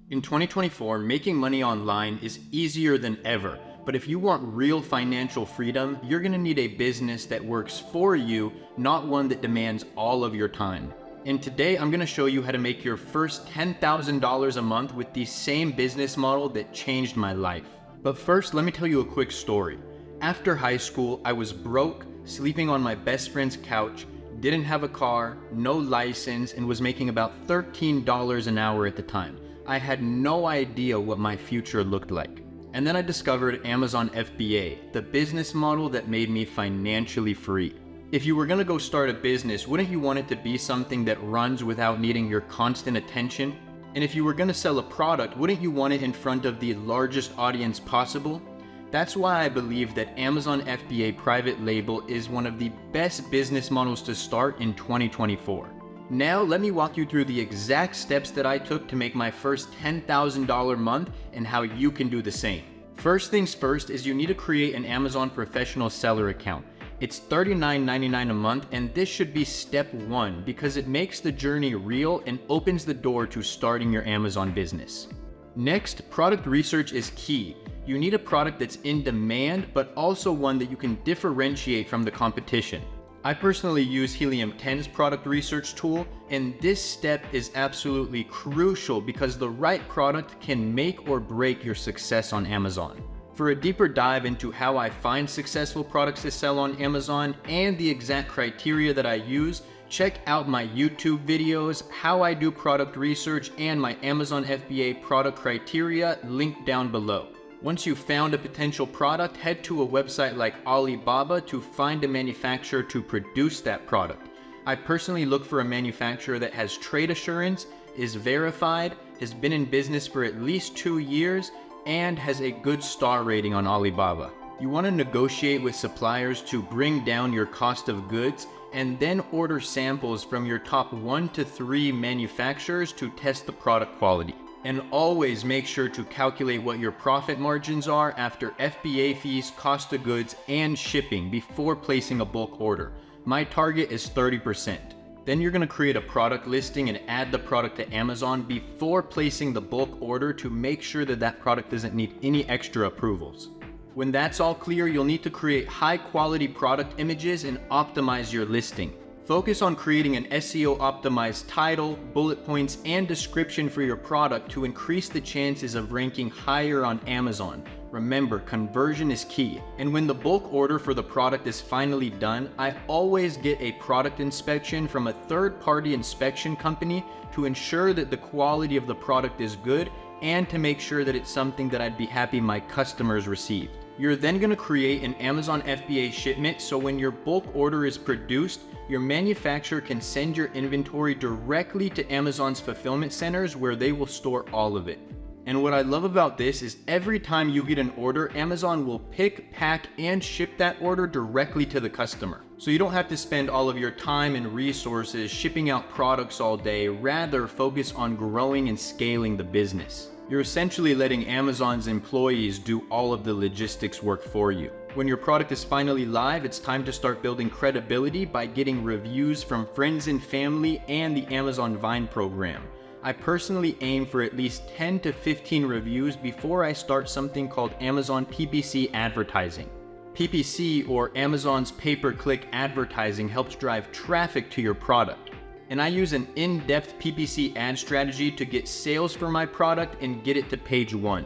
In 2024, making money online is easier than ever, but if you want real financial freedom, you're gonna need a business that works for you, not one that demands all of your time. And today, I'm gonna show you how to make your first $10,000 a month with the same business model that changed my life. But first, let me tell you a quick story. After high school, I was broke, sleeping on my best friend's couch, didn't have a car, no license, and was making about $13 an hour at the time. I had no idea what my future looked like. And then I discovered Amazon FBA, the business model that made me financially free. If you were gonna go start a business, wouldn't you want it to be something that runs without needing your constant attention? And if you were gonna sell a product, wouldn't you want it in front of the largest audience possible? That's why I believe that Amazon FBA private label is one of the best business models to start in 2024. Now, let me walk you through the exact steps that I took to make my first $10,000 month and how you can do the same. First things first is you need to create an Amazon professional seller account. It's $39.99 a month, and this should be step one because it makes the journey real and opens the door to starting your Amazon business. Next, product research is key. You need a product that's in demand, but also one that you can differentiate from the competition. I personally use Helium 10's product research tool, and this step is absolutely crucial because the right product can make or break your success on Amazon. For a deeper dive into how I find successful products to sell on Amazon and the exact criteria that I use, check out my YouTube videos, how I do product research, and my Amazon FBA product criteria linked down below. Once you've found a potential product, head to a website like Alibaba to find a manufacturer to produce that product. I personally look for a manufacturer that has trade assurance, is verified, has been in business for at least 2 years, and has a good star rating on Alibaba. You want to negotiate with suppliers to bring down your cost of goods and then order samples from your top 1 to 3 manufacturers to test the product quality. And always make sure to calculate what your profit margins are after FBA fees, cost of goods, and shipping before placing a bulk order. My target is 30%. Then you're gonna create a product listing and add the product to Amazon before placing the bulk order to make sure that that product doesn't need any extra approvals. When that's all clear, you'll need to create high quality product images and optimize your listing. Focus on creating an SEO optimized title, bullet points, and description for your product to increase the chances of ranking higher on Amazon. Remember, conversion is key. And when the bulk order for the product is finally done, I always get a product inspection from a third-party inspection company to ensure that the quality of the product is good and to make sure that it's something that I'd be happy my customers received. You're then going to create an Amazon FBA shipment so when your bulk order is produced, your manufacturer can send your inventory directly to Amazon's fulfillment centers where they will store all of it. And what I love about this is every time you get an order, Amazon will pick, pack, and ship that order directly to the customer. So you don't have to spend all of your time and resources shipping out products all day, rather focus on growing and scaling the business. You're essentially letting Amazon's employees do all of the logistics work for you. When your product is finally live, it's time to start building credibility by getting reviews from friends and family and the Amazon Vine program. I personally aim for at least 10 to 15 reviews before I start something called Amazon PPC advertising. PPC, or Amazon's pay-per-click advertising, helps drive traffic to your product. And I use an in-depth PPC ad strategy to get sales for my product and get it to page 1.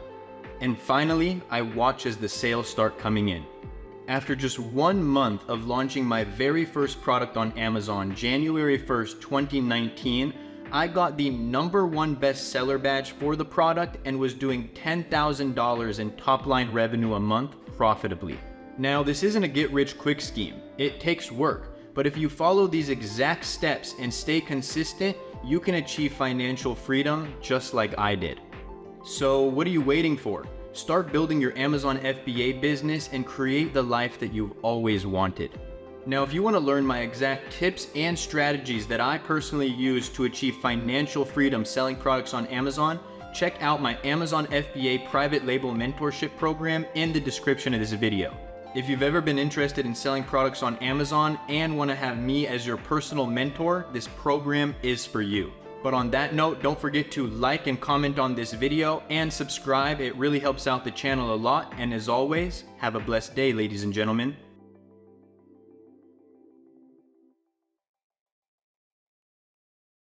And finally, I watch as the sales start coming in. After just 1 month of launching my very first product on Amazon, January 1st, 2019, I got the #1 bestseller badge for the product and was doing $10,000 in top-line revenue a month profitably. Now, this isn't a get-rich-quick scheme. It takes work. But if you follow these exact steps and stay consistent, you can achieve financial freedom just like I did. So what are you waiting for? Start building your Amazon FBA business and create the life that you've always wanted. Now, if you want to learn my exact tips and strategies that I personally use to achieve financial freedom selling products on Amazon, check out my Amazon FBA private label mentorship program in the description of this video. If you've ever been interested in selling products on Amazon and want to have me as your personal mentor, this program is for you. But on that note, don't forget to like and comment on this video and subscribe. It really helps out the channel a lot. And as always, have a blessed day, ladies and gentlemen.